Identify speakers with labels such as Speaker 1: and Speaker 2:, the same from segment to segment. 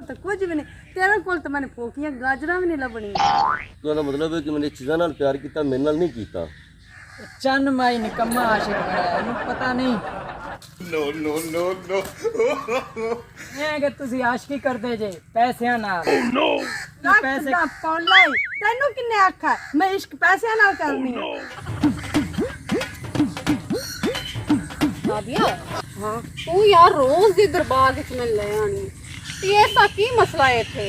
Speaker 1: तो कुछ भी नहीं तेरे कोल तो मैंने फोकियां गाजरा भी नहीं लभनी।
Speaker 2: तुम्हारा मतलब है कि मैंने चीज़ां नाल प्यार किया मेरे नाल नहीं किया।
Speaker 3: चन माई निकम्मा आशिक बड़ा है इन्हू पता नहीं।
Speaker 2: नो नो नो नो
Speaker 3: मैं कि तुसी आशिकी करदे जे पैसियां नाल।
Speaker 1: पैसे पौलाई तेनू किन्ने आखा मैं इश्क पैसे नाल करनी है।
Speaker 4: नादिया हाँ तू यार रोज दी दरबार विच मैं ले आनी ते ऐसा की मसला है इत्थे?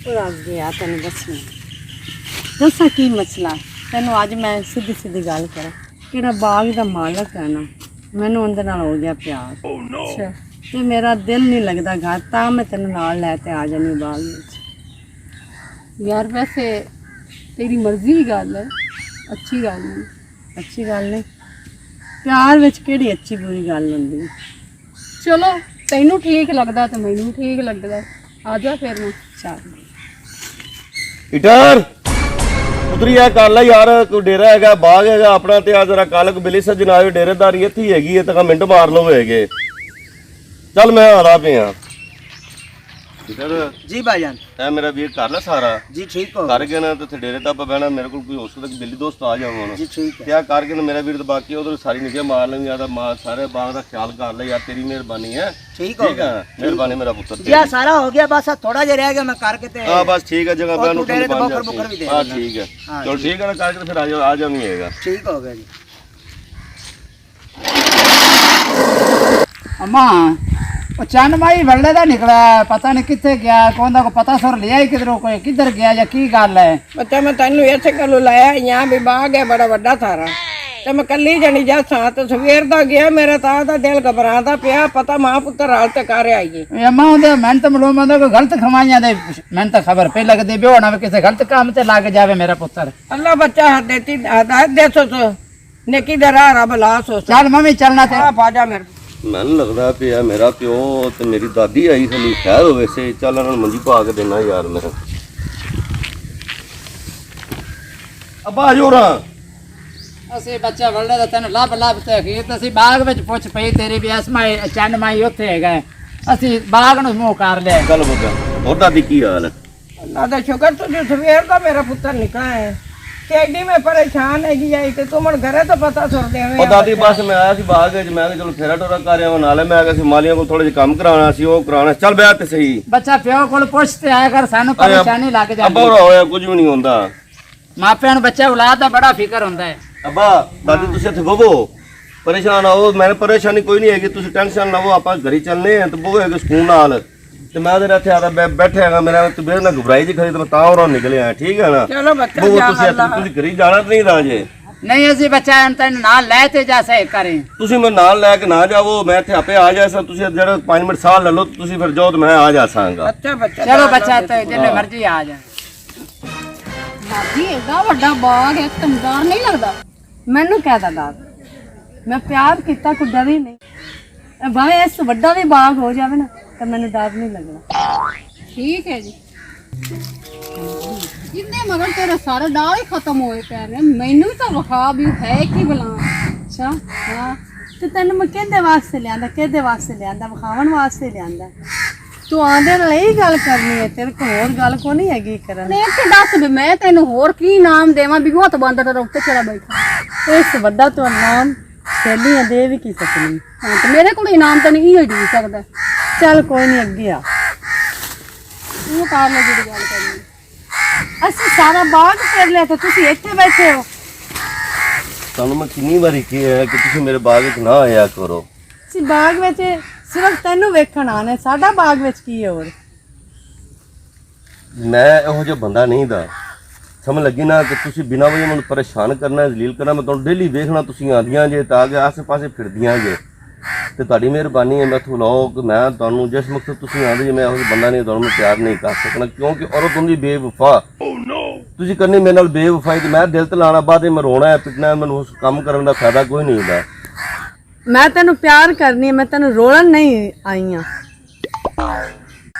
Speaker 1: पूरा गया तेन दसा की मसला तेनू अज मैं सीधी सीधी गल करा किहड़ा बाग दा मालक है ना मैनू उंदे नाल हो गया प्यार। ते मेरा दिल नहीं लगता घर तां मैं तेनू नाल लैके आ जानी बाग विच।
Speaker 4: यार वैसे तेरी मर्जी की गल है अच्छी गल नहीं।
Speaker 1: अच्छी गल नहीं प्यार विच केड़ी अच्छी बुरी गल हुंदी।
Speaker 4: चलो तैनू ठीक लगदा ते मैनू ठीक लगदा आ जा फिर मैं
Speaker 1: चल
Speaker 2: इटर उतरी है कर ला यार कोई डेरा है बाग है अपना ते आ जरा कल को बिली सजना डेरेदारी इत्थे ही हैगी तो मिनट मार लो होएगे। चल मैं आ रहा पे इधर
Speaker 3: जी भाईजान
Speaker 2: है मेरा वीर कर ला सारा
Speaker 3: जी ठीक हो
Speaker 2: कर के ना तो डेरे तक बहना मेरे को कोई हो सकता बिल्ली दोस्त आ जाऊंगा
Speaker 3: जी ठीक है
Speaker 2: क्या करके ना मेरा वीर तो बाकी उधर सारी निगाह मार लेंगे यार मां सारे बाग का ख्याल कर ले यार तेरी मेहरबानी है।
Speaker 3: ठीक
Speaker 2: है मेहरबानी मेरा पुत्र
Speaker 3: या सारा हो गया बस थोड़ा जे रह गया मैं करके ते
Speaker 2: हां बस ठीक है जगह बहन
Speaker 3: डेरे तो बकर बुकर भी दे
Speaker 2: हां ठीक है चल ठीक है ना करके फिर आ जाऊंगा।
Speaker 3: ठीक हो गया जी। अम्मा वो चंद माई वल्ले दा निकला पता नहीं किथे गया कौन दा को पता सर लिया ही किधरों कोई किधर गया या की गल है?
Speaker 5: बच्चा मैं तेन इसे गलो लाया यहाँ भी बाग है बड़ा बड़ा सारा तो मैं कली जनी जा तो सवेर दा गया मेरा ता दिल घबराता पिया पता मां पुत्र हाल तक आ आइए
Speaker 3: अम्मा उनदे मैं तो मलो मैं कोई गलत खवाइयां दे मैं तो खबर पे लग दे बेहो ना किसी गलत काम ते लग जावे मेरा पुत्र।
Speaker 5: अल्लाह बच्चा देती हदायत दे सो नेकी दरा रब ला सो
Speaker 3: चल मम्मी चलना ते
Speaker 5: पाजा मेरे
Speaker 2: मैनू लगता पिया मेरा प्यो तो मेरी दादी आई थली खैर हो वैसे चल मंजी पा के देना यार मेरा अब्बा आ जाओ रहा
Speaker 3: ਅਸੀਂ ਬੱਚਾ ਵਲਦੇ ਦਾ ਤੈਨੂੰ ਲੱਭ ਤੇ ਕੀ ਅਸੀਂ ਬਾਗ ਵਿੱਚ ਪੁੱਛ ਪਈ ਤੇਰੀ ਵੀ ਅਸਮਾਈ ਚੰਨ ਮਾਈ ਉੱਥੇ ਹੈਗਾ ਅਸੀਂ ਬਾਗ ਨੂੰ ਮੂੰਹ ਕਰ ਲਿਆ।
Speaker 2: ਚੱਲ ਬੱਚਾ ਹੋਰ ਦਾਦੀ ਕੀ ਹਾਲ ਹੈ?
Speaker 5: अल्लाह दा शुक्र तुझे सवेर का मेरा पुत्र निकला है केडी में परेशान हैगी आई ते तुम घरे तो पता सुर देवे
Speaker 2: ਉਹ ਦਾਦੀ ਬਸ ਮੈਂ ਆਇਆ ਸੀ ਬਾਗ ਵਿੱਚ ਮੈਂ ਕਿਹਾ ਚਲੋ ਫੇਰਾ ਟੋਰਾ ਕਰ ਆਵਾਂ ਨਾਲੇ ਮੈਂ ਕਿਹਾ ਸੀ ਮਾਲੀਆਂ ਕੋਲ ਥੋੜੇ ਜਿਹਾ ਕੰਮ ਕਰਾਉਣਾ ਸੀ ਉਹ ਕਰਾਉਣਾ ਚੱਲ ਬਿਆਹ ਤੇ ਸਹੀ
Speaker 3: ਬੱਚਾ ਪਿਓ ਕੋਲ ਪੁੱਛ ਤੇ ਆਇਆ ਕਰ ਸਾਨੂੰ ਪਰੇਸ਼ਾਨੀ ਲੱਗ ਜਾਂਦੀ।
Speaker 2: ਅੱਬਾ ਹੋਇਆ ਕੁਝ ਵੀ ਨਹੀਂ ਹੁੰਦਾ
Speaker 3: ਮਾਪਿਆਂ ਨੂੰ ਬੱਚਾ ਔਲਾਦ ਦਾ ਬੜਾ ਫਿਕਰ ਹੁੰਦਾ ਹੈ।
Speaker 2: ਅੱਬਾ ਦਾਦੀ ਤੁਸੀਂ ਇੱਥੇ ਬਵੋ ਪਰੇਸ਼ਾਨ ਆਓ ਮੈਨੂੰ ਪਰੇਸ਼ਾਨੀ ਕੋਈ ਨਹੀਂ ਹੈਗੀ ਤੁਸੀਂ ਟੈਨਸ਼ਨ ਨਾ ਲਵੋ ਆਪਾਂ ਘਰੀ ਚੱਲਨੇ ਆ ਤੇ ਬਵੋ ਹੈਗੇ ਸਕੂਨ ਨਾਲ ਤੇ ਮੈਂ ਉਹਦੇ ਇੱਥੇ ਆਦਾ ਬੈਠੇ ਹੈਗਾ ਮੇਰਾ ਤਬੀਅਤ ਨਾ ਘਬਰਾਈ ਜੀ ਖੜੀ ਤੇ ਮੈਂ ਤਾਂ ਉਰੋਂ ਨਿਕਲਿਆ ਠੀਕ ਹੈ ਨਾ
Speaker 5: चलो बच्चा
Speaker 2: ਬਵੋ
Speaker 5: जा
Speaker 2: ਤੁਸੀਂ ਘਰੀ ਜਾਣਾ ਤੇ ਨਹੀਂ ਰਾਜੇ
Speaker 3: ਨਹੀਂ ਅਸੀਂ ਬੱਚਾ ਤੈਨੂੰ ਨਾਲ ਲੈ ਤੇ ਜਾ ਸਹੀ ਕਰੇ
Speaker 2: ਤੁਸੀਂ ਮੇਰੇ ਨਾਲ ਲੈ ਕੇ ਨਾ ਜਾਵੋ ਮੈਂ ਇੱਥੇ ਆਪੇ ਆ ਜਾਇਆ ਸਾਂ ਤੁਸੀਂ ਜਿਹੜਾ 5 ਮਿੰਟ ਸਾਹ ਲੈ ਲਓ ਤੁਸੀਂ ਫਿਰ ਜਾਓ ਤੇ ਮੈਂ ਆ ਜਾ ਸਾਂਗਾ।
Speaker 5: अच्छा बच्चा
Speaker 3: ਚਲੋ ਬੱਚਾ ਤੇ ਜਿੰਨੇ ਮਰਜ਼ੀ ਆ ਜਾ।
Speaker 4: नादी एडा बड़ा बाग है तमदार नहीं लगदा?
Speaker 1: मैनू कहता दाद मैं प्यार किया कोई डर ही नहीं भावे इस वड्डा भी बाग हो जाए ना तो मैंने डर नहीं लगना।
Speaker 4: ठीक है जी जिन्ने मगर तेरे सारे डाल ही खत्म होए पे ने मैनू तो वखा भी है कि भला।
Speaker 1: अच्छा हाँ तो तेन मैं कहदे वास्ते लिया विखावन वास्ते लिया तू आंदे नहीं गल करनी है तेरे को होर गल को नहीं हैगी करन
Speaker 4: ने ते दस भी मैं तेन होर की नाम देवां भी हथ बंद तेरे उत्ते चला बैठा
Speaker 1: इस वड्डा तो नाम सहेलियां दे भी की सकनी।
Speaker 4: हाँ तो मेरे को इनाम तो नहीं ही दे सकदा।
Speaker 1: चल कोई नहीं अगे आ
Speaker 4: तू कार ले जी गल करनी
Speaker 1: ਅਸੀਂ ਸਾਰਾ ਬਾਗ ਕਰ ਲਿਆ ਤੇ ਤੁਸੀਂ ਇੱਥੇ ਬੈਠੇ ਹੋ।
Speaker 2: ਤੁਹਾਨੂੰ ਮੈਂ ਕਿੰਨੀ ਵਾਰੀ ਕਿਹਾ ਹੈ ਕਿ ਤੁਸੀਂ ਮੇਰੇ ਬਾਗ ਵਿੱਚ ਨਾ ਆਇਆ ਕਰੋ।
Speaker 1: ਅਸੀਂ ਬਾਗ ਵਿੱਚ ਸਿਰਫ ਤੈਨੂੰ ਵੇਖਣ ਆਨੇ ਸਾਡਾ ਬਾਗ ਵਿੱਚ ਕੀ ਹੈ ਹੋਰ?
Speaker 2: ਮੈਂ ਇਹੋ ਜਿਹਾ ਬੰਦਾ ਨਹੀਂ ਦਾ ਸਮਝ ਲੱਗੀ ਨਾ ਕਿ ਤੁਸੀਂ ਬਿਨਾਂ ਵਜ੍ਹਾ ਮੈਨੂੰ ਪਰੇਸ਼ਾਨ ਕਰਨਾ ਜ਼ਲੀਲ ਕਰਨਾ ਮੈਂ ਤੁਹਾਨੂੰ ਡੇਲੀ ਵੇਖਣਾ ਤੁਸੀਂ ਆਂਦੀਆਂ ਜੇ ਤਾਂ ਕਿ ਆਸੇ ਪਾਸੇ ਫਿਰਦੀਆਂ ਜੇ ਤੇ ਤੁਹਾਡੀ ਮਿਹਰਬਾਨੀ ਹੈ ਮੈਂ ਤੁਹਾਨੂੰ ਲਾਓ ਕਿ ਮੈਂ ਤੁਹਾਨੂੰ ਜਿਸ ਮਕਸਦ ਤੁਸੀਂ ਆਂਦੇ ਜੇ ਮੈਂ ਇਹੋ ਜਿਹਾ ਬੰਦਾ ਨਹੀਂ ਤੁਹਾਨੂੰ ਪਿਆਰ ਨਹੀਂ ਕਰ ਸਕਣਾ ਕਿਉਂਕਿ ਔਰਤ ਹੁੰਦੀ ਬੇਵਫਾ। ਤੁਸੀਂ ਕਰਨੀ ਮੇਰੇ ਨਾਲ ਬੇਵਫਾਈ ਤੇ ਮੈਂ ਦਿਲ ਤੇ ਲਾਣਾ ਬਾਅਦ ਮੈਂ ਰੋਣਾ ਹੈ ਪਿਟਣਾ ਮੈਨੂੰ ਉਸ ਕੰਮ ਕਰਨ ਦਾ ਫਾਇਦਾ ਕੋਈ ਨਹੀਂ ਹੁੰਦਾ।
Speaker 1: ਮੈਂ ਤੈਨੂੰ ਪਿਆਰ ਕਰਨੀ ਹੈ ਮੈਂ ਤੈਨੂੰ ਰੋਲਣ ਨਹੀਂ ਆਈ ਹਾਂ।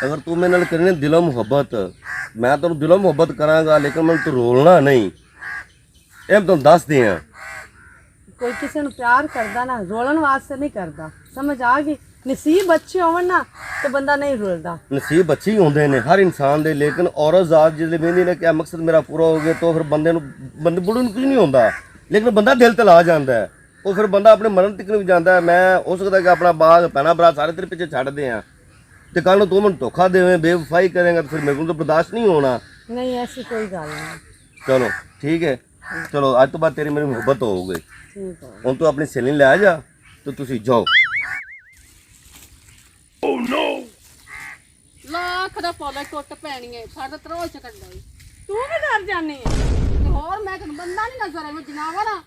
Speaker 2: ਅਗਰ ਤੂੰ ਮੇਰੇ ਨਾਲ ਕਰਨੀ ਦਿਲੋਂ ਮੁਹੱਬਤ ਮੈਂ ਤੈਨੂੰ ਦਿਲੋਂ ਮੁਹੱਬਤ ਕਰਾਂਗਾ ਲੇਕਿਨ ਮੈਨੂੰ ਤੂੰ ਰੋਲਣਾ ਨਹੀਂ ਇਹ ਮੈਂ ਤੁਹਾਨੂੰ ਦੱਸ ਦਿਆਂ।
Speaker 1: ਕੋਈ ਕਿਸੇ ਨੂੰ ਪਿਆਰ ਕਰਦਾ ਨਾ ਰੋਲਣ ਵਾਸਤੇ ਨਹੀਂ ਕਰਦਾ ਸਮਝ ਆ ਗਈ। ਨਸੀਬ ਅੱਛੇ ਹੋਵਣ ਨਾ ਤੇ ਬੰਦਾ ਨਹੀਂ ਰੁਲਦਾ।
Speaker 2: ਨਸੀਬ ਅੱਛੇ ਹੀ ਹੁੰਦੇ ਨੇ ਹਰ ਇਨਸਾਨ ਦੇ, ਲੇਕਿਨ ਔਰਤ ਜ਼ਾਤ ਜਿਹੜੇ ਵੇਂਦੀ ਨੇ ਕਿ ਮਕਸਦ ਮੇਰਾ ਪੂਰਾ ਹੋ ਗਿਆ ਤਾਂ ਫਿਰ ਬੰਦੇ ਬੁੱਢੇ ਨੂੰ ਕੁਝ ਨਹੀਂ ਹੁੰਦਾ, ਲੇਕਿਨ ਬੰਦਾ ਦਿਲ ਤੇ ਲਾ ਜਾਂਦਾ ਹੈ। ਉਹ ਫਿਰ ਬੰਦਾ ਆਪਣੇ ਮਰਨ ਤੱਕ ਵੀ ਜਾਂਦਾ ਹੈ। ਮੈਂ ਹੋ ਸਕਦਾ ਕਿ ਆਪਣਾ ਬਾਗ ਭੈਣਾ ਭਰਾ ਸਾਰੇ ਤੇਰੇ ਪਿੱਛੇ ਛੱਡਦੇ ਆ ਤੇ ਕੱਲ ਨੂੰ ਤੂੰ ਮੈਨੂੰ ਧੋਖਾ ਦੇਵੇਂ ਬੇਵਫਾਈ ਕਰੇਗਾ ਤਾਂ ਫਿਰ ਮੇਰੇ ਕੋਲ ਤਾਂ ਬਰਦਾਸ਼ਤ ਨਹੀਂ ਹੋਣਾ।
Speaker 1: ਨਹੀਂ ਐਸੀ ਕੋਈ ਗੱਲ ਨਹੀਂ।
Speaker 2: ਚਲੋ ਠੀਕ ਹੈ, ਚਲੋ ਅੱਜ ਤੋਂ ਬਾਅਦ ਤੇਰੀ ਮੇਰੀ ਮੁਹੱਬਤ ਹੋ ਗਈ।
Speaker 1: ਠੀਕ ਹੈ।
Speaker 2: ਹੁਣ ਤੂੰ ਆਪਣੀ ਸਹੇਲੀ ਲੈ ਜਾ ਤੇ ਤੁਸੀਂ ਜਾਓ।
Speaker 4: ਲੱਖ ਦਾ ਪੌਦਾ ਟੁੱਟ ਪੈਣੀ ਹੈ ਸਾਡਾ ਤਰੋਲ ਚ ਕੱਢਦਾ ਈ।
Speaker 1: ਤੂੰ ਵੀ ਡਰ ਜਾਨੀ ਹੈ?
Speaker 4: ਤੇ ਹੋਰ ਮੈਂ ਤੈਨੂੰ ਬੰਦਾ ਨਹੀਂ ਨਜ਼ਰ ਆਇਆ ਜਨਾਵਰ ਆ।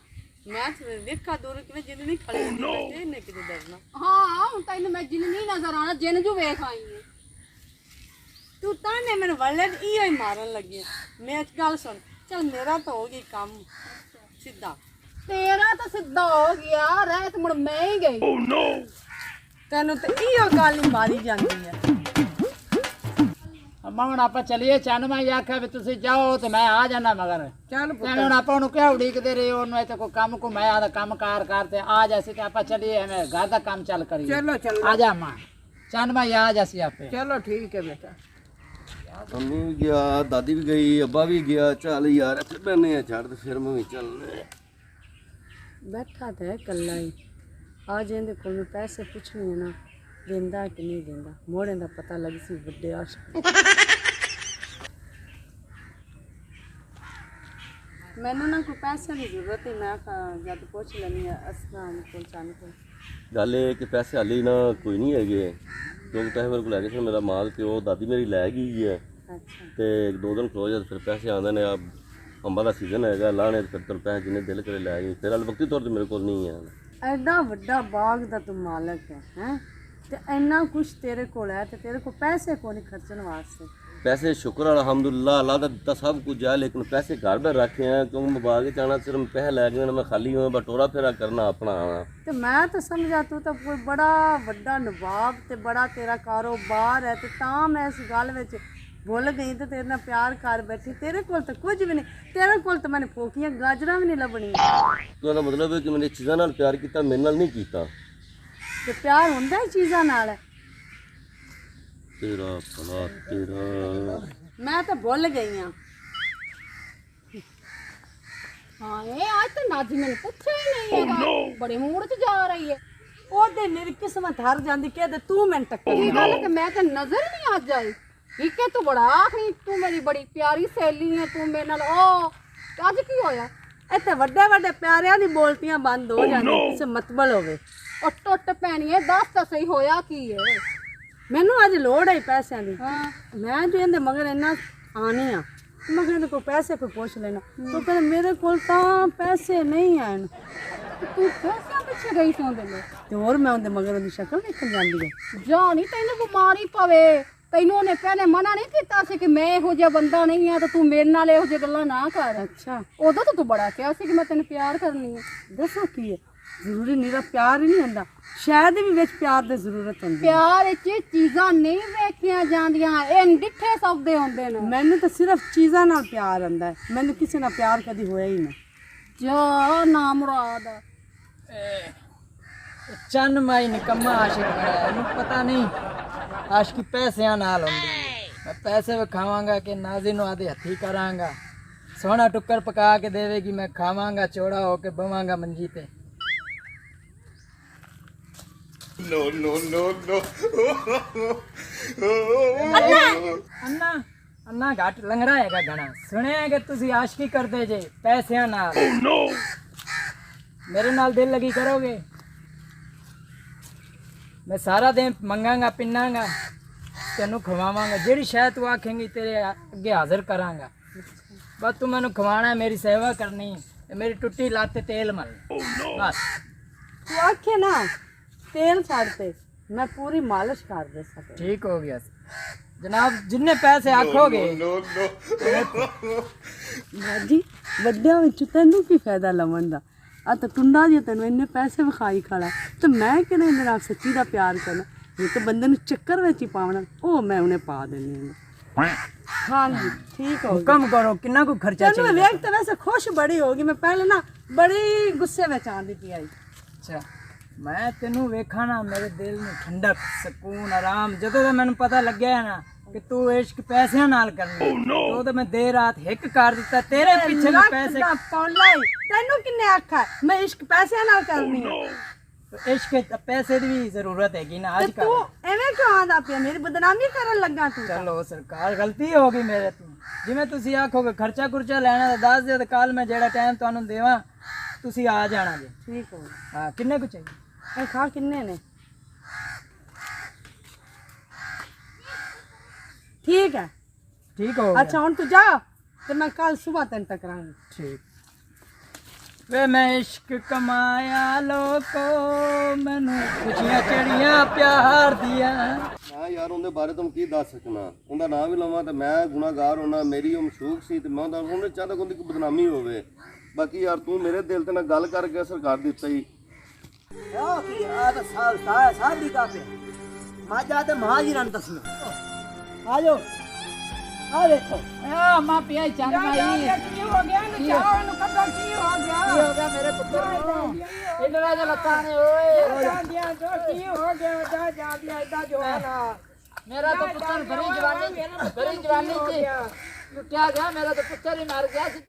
Speaker 1: ਮੈਂ ਤੇ ਦੇਖਾ ਦੂਰ ਕਿਵੇਂ ਜਿੰਨ ਨਹੀਂ ਖੜੀ ਹੁੰਦੀ ਬੈਠੇ ਇਹਨੇ ਕਿਤੇ ਡਰਨਾ।
Speaker 4: ਹਾਂ ਹੁਣ ਤੈਨੂੰ ਮੈਂ ਜਿੰਨ ਨਹੀਂ ਨਜ਼ਰ ਆਣਾ ਜਿੰਨ ਜੂ ਵੇਖ ਆਈ ਹੈ।
Speaker 1: ਤੂੰ ਤਾਂ ਨੇ ਮੈਨੂੰ ਵਲੇ ਇਹੋ ਹੀ ਮਾਰਨ ਲੱਗੀ ਹੈ। ਮੈਂ ਇੱਕ ਗੱਲ ਸੁਣ, ਚਲ ਮੇਰਾ ਤਾਂ ਹੋ ਗਈ ਕੰਮ ਸਿੱਧਾ,
Speaker 4: ਤੇਰਾ ਤਾਂ ਸਿੱਧਾ ਹੋ ਗਿਆ ਰਹਿਤ ਮੁੜ ਮੈਂ ਹੀ ਗਈ।
Speaker 1: ਤੈਨੂੰ ਤੇ ਇਹੋ ਗੱਲ ਹੀ ਮਾਰੀ ਜਾਂਦੀ ਹੈ।
Speaker 3: अम्मा हुण आपां चलिए चन्न मैं आख्या भी तुसीं जाओ ते मैं आ जाना मगर
Speaker 5: ਚੱਲ
Speaker 3: ते हुण आपां ओनू क्या उड़ीकदे रहे ओनू इत्थे कोई कम को मैं आदा कम कार करते आ जासी ते आपां चलिए हमें घर दा काम चल करिए।
Speaker 5: ਚਲੋ ਚਲੋ
Speaker 3: आ जा अम्मा चन्न मैं आ जासी आपे।
Speaker 5: ਚਲੋ ਠੀਕ ਹੈ ਬੇਟਾ।
Speaker 2: ਮੰਮੀ ਵੀ ਗਿਆ, ਦਾਦੀ ਵੀ ਗਈ, ਅੱਬਾ ਵੀ ਗਿਆ। ਚੱਲ ਯਾਰ ਇੱਥੇ ਬੈਨੇ ਆ, ਛੱਡ ਤੇ ਫਿਰ ਮੈਂ ਵੀ ਚੱਲਣਾ।
Speaker 1: ਬੈਠਾ ਤਾਂ ਹੈ ਇਕੱਲਾ ਹੀ। ਆ ਜਿਹਦੇ ਕੋਲ ਮੈਂ ਪੈਸੇ ਪੁੱਛਣੇ ਨਾ ਦਿੰਦਾ ਕਿ ਨਹੀਂ ਦਿੰਦਾ, ਮੋੜੇ ਦਾ ਪਤਾ ਲੱਗ ਸੀ ਵੱਡੇ ਆਸ਼ਕ। ਮੈਨੂੰ ਨਾ ਕੋਈ ਪੈਸੇ ਦੀ ਜ਼ਰੂਰਤ ਹੈ, ਮੈਂ ਜਦ ਪੁੱਛ ਲੈਣੀ ਆ ਅਸਨਾ ਕੋਲ ਚਾਨ ਕੋਲ।
Speaker 2: ਗੱਲ ਇਹ ਕਿ ਪੈਸੇ ਹਾਲੇ ਨਾ ਕੋਈ ਨਹੀਂ ਹੈਗੇ, ਕਿਉਂਕਿ ਪੈਸੇ ਮੇਰੇ ਕੋਲ ਹੈਗੇ ਸੀ। ਮੇਰਾ ਮਾਲ ਪਿਓ ਦਾਦੀ ਮੇਰੀ ਲੈ ਗਈ ਹੈ
Speaker 1: ਅੱਛਾ
Speaker 2: ਤੇ 2 ਦਿਨ ਖਲੋ ਜਾ ਫਿਰ ਪੈਸੇ ਆਉਂਦੇ ਨੇ। ਆ ਅੰਬਾਂ ਦਾ ਸੀਜ਼ਨ ਹੈਗਾ, ਲਾਣੇ ਤੇ ਫਿਰ ਪੈਸੇ ਜਿੰਨੇ ਦਿਲ ਕਰੇ ਲੈ ਗਈ। ਫਿਰ ਹਾਲੇ ਵਕਤੀ ਤੌਰ ਤੇ ਮੇਰੇ ਕੋਲ ਨਹੀਂ ਹੈ।
Speaker 1: ਐਡਾ ਵੱਡਾ ਬਾਗ ਦਾ ਤੂੰ ਮਾਲਕ ਹੈ ਹੈਂ, ਤੇ ਇੰਨਾ ਕੁਛ ਤੇਰੇ ਕੋਲ ਹੈ ਤੇ ਤੇਰੇ ਕੋਲ ਪੈਸੇ ਕੋਈ ਨਹੀਂ ਖਰਚਣ ਵਾਸਤੇ।
Speaker 2: पैसे शुक्र अलहमदुलिल्लाह अल्लाह का दिता सब कुछ है, लेकिन पैसे घर में रखे हैं क्योंकि मैं बाग जाना सिर्फ पैसे लै गए मैं खाली हुआ बटोरा फेरा करना अपना आना।
Speaker 1: ਤੇ ਮੈਂ ਤਾਂ ਸਮਝਾ ਤੂੰ ਤਾਂ ਕੋਈ ਬੜਾ ਵੱਡਾ ਨਵਾਬ ਤੇ ਬੜਾ ਤੇਰਾ ਕਾਰੋਬਾਰ ਹੈ ਤੇ ਤਾਂ ਮੈਂ ਇਸ ਗੱਲ ਵਿੱਚ ਭੁੱਲ ਗਈ ਤੇ ਤੇਰੇ ਨਾਲ ਪਿਆਰ ਕਰ ਬੈਠੀ। ਤੇਰੇ ਕੋਲ ਤਾਂ ਕੁਝ ਵੀ ਨਹੀਂ, ਤੇਰੇ ਕੋਲ ਤਾਂ ਮੈਨੂੰ ਫੋਕੀਆਂ ਗਾਜਰਾਂ ਵੀ ਨਹੀਂ ਲੱਭਣੀਆਂ।
Speaker 2: तो ਇਹਦਾ मतलब है कि मैंने चीज़ों नाल प्यार किया, मेरे नाल नहीं किया।
Speaker 1: ਤੇ ਪਿਆਰ ਹੁੰਦਾ ਹੀ ਚੀਜ਼ਾਂ ਨਾਲ।
Speaker 2: तेरा भला तेरा
Speaker 1: ਮੈਂ ਤਾਂ ਭੁੱਲ ਗਈ ਹਾਂ।
Speaker 4: ਹਾਂ ਇਹ ਅੱਜ ਤਾਂ ਨਾਜੀ ਮੈਨੂੰ ਪੁੱਛਿਆ ਹੀ ਨਹੀਂ ਹੈਗਾ। ਬੜੇ ਮੂਡ 'ਚ ਜਾ ਰਹੀ ਹੈ।
Speaker 1: ਉਹਦੇ ਮੇਰੀ ਕਿਸਮਤ ਹਾਰ ਜਾਂਦੀ ਕਿ ਤੂੰ ਮੈਨੂੰ ਟੱਕਰ
Speaker 4: ਇਹ ਗੱਲ ਕਿ ਮੈਂ ਤਾਂ ਨਜ਼ਰ ਹੀ ਨਹੀਂ ਅੱਜ ਆਈ। ਠੀਕ ਹੈ ਤੂੰ ਬੜਾ ਆਖਰੀ ਤੂੰ ਮੇਰੀ ਬੜੀ ਪਿਆਰੀ ਸਹੇਲੀ ਹੈ ਤੂੰ ਮੇਰੇ ਨਾਲ ਉਹ ਅੱਜ ਕੀ ਹੋਇਆ?
Speaker 1: ਇੱਥੇ ਵੱਡੇ ਵੱਡੇ ਪਿਆਰਿਆਂ ਦੀ ਬੋਲਤੀਆਂ ਬੰਦ ਹੋ ਜਾਂਦੀਆਂ ਕਿਸੇ ਮਤਬਲ ਹੋਵੇ।
Speaker 4: ਉਹ ਟੁੱਟ ਪੈਣੀ ਹੈ ਦੱਸ ਤਾਂ ਸਹੀ ਹੋਇਆ ਕੀ ਹੈ?
Speaker 1: ਮੈਨੂੰ ਅੱਜ ਲੋੜ ਹੈ ਪੈਸਿਆਂ ਦੀ।
Speaker 4: ਹਾਂ
Speaker 1: ਮੈਂ ਜੇ ਇਹਦੇ ਮਗਰ ਇੰਨਾ ਆਣੀ ਆ ਮੈਂ ਕਹਿੰਦਾ ਕੋਈ ਪੈਸੇ ਕੋਈ ਪੁੱਛ ਲੈਣਾ। ਤੂੰ ਕਹਿੰਦਾ ਮੇਰੇ ਕੋਲ ਤਾਂ ਪੈਸੇ ਨਹੀਂ ਹਨ।
Speaker 4: ਤੂੰ ਪੈਸਿਆਂ ਪਿੱਛੇ ਗਈ ਸੀ ਉਹਦੇ ਲਈ
Speaker 1: ਤੇ ਹੋਰ ਮੈਂ ਉਹਦੇ ਮਗਰ ਉਹਦੀ ਸ਼ਕਲ ਦੇਖਣ ਜਾਂਦੀ ਹੈ।
Speaker 4: ਜਾਣੀ ਤੈਨੂੰ ਬਿਮਾਰੀ ਪਵੇ। ਤੈਨੂੰ ਉਹਨੇ ਪਹਿਲੇ ਮਨਾ ਨਹੀਂ ਕੀਤਾ ਸੀ ਕਿ ਮੈਂ ਇਹੋ ਜਿਹਾ ਬੰਦਾ ਨਹੀਂ ਆ ਤੇ ਤੂੰ ਮੇਰੇ ਨਾਲ ਇਹੋ ਜਿਹੀ ਗੱਲਾਂ ਨਾ ਕਰ।
Speaker 1: ਅੱਛਾ
Speaker 4: ਉਦੋਂ ਤਾਂ ਤੂੰ ਬੜਾ ਕਿਹਾ ਸੀ ਕਿ ਮੈਂ ਤੈਨੂੰ ਪਿਆਰ ਕਰਨੀ ਹੈ।
Speaker 1: ਦੱਸੋ ਕੀ ਹੈ, ਜ਼ਰੂਰੀ ਨਿਰਾ ਪਿਆਰ ਹੀ ਨਹੀਂ ਹੁੰਦਾ, ਸ਼ਾਇਦ ਵੀ ਵਿੱਚ ਪਿਆਰ ਦੀ ਜ਼ਰੂਰਤ ਹੁੰਦੀ ਹੈ।
Speaker 4: ਪਿਆਰ ਵਿੱਚ ਚੀਜ਼ਾਂ ਨਹੀਂ ਵੇਖੀਆਂ ਜਾਂਦੀਆਂ, ਇਹ ਡਿੱਠੇ ਸੌਦੇ ਹੁੰਦੇ ਨੇ।
Speaker 1: ਮੈਨੂੰ ਤਾਂ ਸਿਰਫ ਚੀਜ਼ਾਂ ਨਾਲ ਪਿਆਰ ਆਉਂਦਾ ਹੈ, ਮੈਨੂੰ ਕਿਸੇ ਨਾਲ ਪਿਆਰ ਕਦੀ ਹੋਇਆ ਹੀ ਨਹੀਂ।
Speaker 4: ਜਾ ਨਾ ਮੁਰਾਦ
Speaker 6: ਚੰਨ ਮਾਈ ਨਿਕੰਮਾ ਆਸ਼ਿਕ ਬਣਿਆ। ਇਹਨੂੰ ਪਤਾ ਨਹੀਂ ਆਸ਼ਕੀ ਪੈਸਿਆਂ ਨਾਲ ਹੁੰਦੀ ਹੈ। ਮੈਂ ਪੈਸੇ ਵਿਖਾਵਾਂਗਾ ਕਿ ਨਾਜ਼ੀ ਨੂੰ ਆਦੇ ਹੱਥੀ ਕਰਾਂਗਾ, ਸੋਹਣਾ ਟੁੱਕਰ ਪਕਾ ਕੇ ਦੇਵੇਗੀ, ਮੈਂ ਖਾਵਾਂਗਾ, ਚੌੜਾ ਹੋ ਕੇ ਬਵਾਂਗਾ ਮੰਜੀ ਤੇ। ਅੰਨਾ ਅੰਨਾ ਘੱਟ ਲੰਗੜਾ ਹੈਗਾ ਗਣਾ। ਸੁਣਿਆ ਕਿ ਤੁਸੀਂ ਆਸ਼ਕੀ ਕਰਦੇ ਜੇ ਪੈਸਿਆਂ ਨਾਲ। ਮੇਰੇ ਨਾਲ ਦਿਲ ਲਗੀ ਕਰੋਗੇ? मैं सारा दिन मंगांगा पिन्नांगा तेनू खवावांगा, जेड़ी शायद तू आखेंगी तेरे अगे हाजिर करांगा। बस तू मैनू खवाना, मेरी सेवा करनी, मेरी टुट्टी लत्त तेल मल बस।
Speaker 1: तू आखे ना तेल छाड़ते मैं पूरी मालिश कर दे सके।
Speaker 6: ठीक हो गया जनाब, जिन्ने पैसे आखोगे।
Speaker 1: जी ਵੱਡਿਆਂ ਵਿੱਚ ਤੈਨੂੰ ਕੀ ਫਾਇਦਾ ਲਵਣ ਦਾ? ਆ ਤਾਂ ਟੁੰਡਾ ਜੇ ਤੈਨੂੰ ਇੰਨੇ ਪੈਸੇ ਵਿਖਾਈ ਖੜਾ ਤੇ ਮੈਂ ਕਿਹਨੇ ਇਹਦੇ ਨਾਲ ਸੱਚੀ ਦਾ ਪਿਆਰ ਕਰਨਾ? ਇਹ ਤਾਂ ਬੰਦੇ ਨੂੰ ਚੱਕਰ ਵਿੱਚ ਹੀ ਪਾਉਣਾ, ਉਹ ਮੈਂ ਉਹਨੇ ਪਾ ਦੇਣੀ ਹੈ। ਹਾਂਜੀ ਠੀਕ ਹੋ ਗਿਆ।
Speaker 6: हुक्म करो किन्ना को खर्चा
Speaker 1: ਤੈਨੂੰ ਮੈਂ ਵੇਖ ਤੇ ਵੈਸੇ ਖੁਸ਼ ਬੜੀ ਹੋ ਗਈ। ਮੈਂ ਪਹਿਲੇ ਨਾ ਬੜੀ ਗੁੱਸੇ ਵਿੱਚ ਆਂਦੀ ਪਈ ਆਈ।
Speaker 6: अच्छा ਮੈਂ ਤੈਨੂੰ ਵੇਖਾਂ ਨਾ ਮੇਰੇ ਦਿਲ ਨੂੰ ਠੰਡਕ ਸਕੂਨ ਆਰਾਮ ਜਦੋਂ ਦਾ ਮੈਨੂੰ ਪਤਾ ਲੱਗਿਆ ਨਾ ਕਿ ਤੂੰ ਇਸ਼ਕ ਪੈਸਿਆਂ ਨਾਲ ਕਰਨੀ ਉਹ ਤਾਂ ਮੈਂ ਦੇਰ ਰਾਤ ਹਿੱਕ ਕਰ ਦਿੱਤਾ ਤੇਰੇ ਪਿੱਛੇ ਵੀ ਪੈਸੇ
Speaker 1: ਪੌਲਾ ਤੈਨੂੰ ਕਿੰਨੇ ਆਖਿਆ ਮੈਂ ਇਸ਼ਕ ਪੈਸਿਆਂ ਨਾਲ ਕਰਨੀ ਹੈ
Speaker 6: ਇਸ਼ਕ ਚ ਪੈਸੇ ਦੀ ਵੀ ਜ਼ਰੂਰਤ ਹੈਗੀ ਨਾ ਅੱਜ
Speaker 1: ਤੂੰ
Speaker 6: ਕੱਲ੍ਹ
Speaker 1: ਐਵੇਂ ਕਿਉਂ ਆਂਦਾ ਪਿਆ ਮੇਰੀ ਬਦਨਾਮੀ ਕਰਨ ਲੱਗਾ ਤੂੰ ਤਾਂ।
Speaker 6: ਚਲੋ ਸਰਕਾਰ ਗਲਤੀ ਹੋ ਗਈ ਮੇਰੇ ਤੋਂ ਜਿਵੇਂ ਤੁਸੀਂ ਆਖੋਗੇ ਖਰਚਾ ਖੁਰਚਾ ਲੈਣਾ ਤਾਂ ਦੱਸ ਦਿਓ ਤੇ ਕੱਲ ਮੈਂ ਜਿਹੜਾ ਟਾਈਮ ਤੁਹਾਨੂੰ ਦੇਵਾਂ ਤੁਸੀਂ ਆ ਜਾਣਾ ਜੀ
Speaker 1: ਠੀਕ ਹੋ
Speaker 6: ਹਾਂ ਕਿੰਨੇ ਕੁ ਚਾਹੀਏ
Speaker 1: ਇਹ ਖਾ ਕਿੰਨੇ ਨੇ ਠੀਕ ਹੈ
Speaker 6: ਠੀਕ ਹੋ ਗਿਆ
Speaker 1: ਅੱਛਾ ਹੁਣ ਤੂੰ ਜਾ ਤੇ ਮੈਂ ਕੱਲ ਸਵੇਰ ਤੈਨੂੰ ਟਕਰਾਂਗੀ
Speaker 6: ਠੀਕ ਵੇ ਮੈਂ ਇਸ਼ਕ ਕਮਾਇਆ ਲੋਕੋ ਮੈਨੂੰ ਖੁਸ਼ੀਆਂ ਚੜੀਆਂ ਪਿਆਰ ਦੀਆਂ
Speaker 2: ਮੈਂ ਯਾਰ ਉਹਦੇ ਬਾਰੇ ਤੁਹਾਨੂੰ ਕੀ ਦੱਸ ਸਕਣਾ ਉਹਦਾ ਨਾਮ ਵੀ ਲਵਾਂ ਤੇ ਮੈਂ ਗੁਨਾਹਗਾਰ ਹੋਣਾ ਮੇਰੀ ਉਹ ਮਸ਼ੂਕ ਸੀ ਤੇ ਮੈਂ ਉਹਨੇ ਚਾਹਦਾ ਕੋਈ ਬਦਨਾਮੀ ਹੋਵੇ ਬਾਕੀ ਯਾਰ ਤੂੰ ਮੇਰੇ ਦਿਲ ਤੇ ਨਾਲ ਗੱਲ ਕਰਕੇ ਸਰਕਾਰ ਦਿੱਤਾ ਹੀ
Speaker 6: ਆ ਤਾਂ ਸਾਲ ਦੀ ਕਾਪੇ ਮਾ ਜਾ ਤੇ ਮਹਾਜੀਰਾਂ ਨੂੰ ਦੱਸਣਾ ਆ ਜਾਓ ਆ ਦੇਖੋ
Speaker 3: ਆ ਮਾਂ ਪਿਆ ਚੰਨ ਮਾਈ
Speaker 5: ਕੀ ਹੋ ਗਿਆ ਇਹਨੂੰ ਚਾਹ ਇਹਨੂੰ ਕੱਢੋ ਕੀ ਹੋ ਗਿਆ
Speaker 3: ਕੀ ਹੋ ਗਿਆ ਮੇਰੇ ਪੁੱਤਰ ਨੂੰ ਇਹਨਾਂ ਦੇ ਲੱਤਾਂ ਨੇ ਓਏ
Speaker 5: ਜਾਂਦਿਆਂ ਜੋ ਕੀ ਹੋ ਗਿਆ ਜਾ ਜਾਂਦਿਆਂ ਏਦਾਂ ਜਵਾਨਾ
Speaker 3: ਮੇਰਾ ਤਾਂ ਪੁੱਤਰ ਬੜੀ ਜਵਾਨੀ ਚ ਲੁੱਟਿਆ ਗਿਆ ਮੇਰਾ ਤਾਂ ਪੁੱਤਰ ਹੀ ਮਰ ਗਿਆ ਸੀ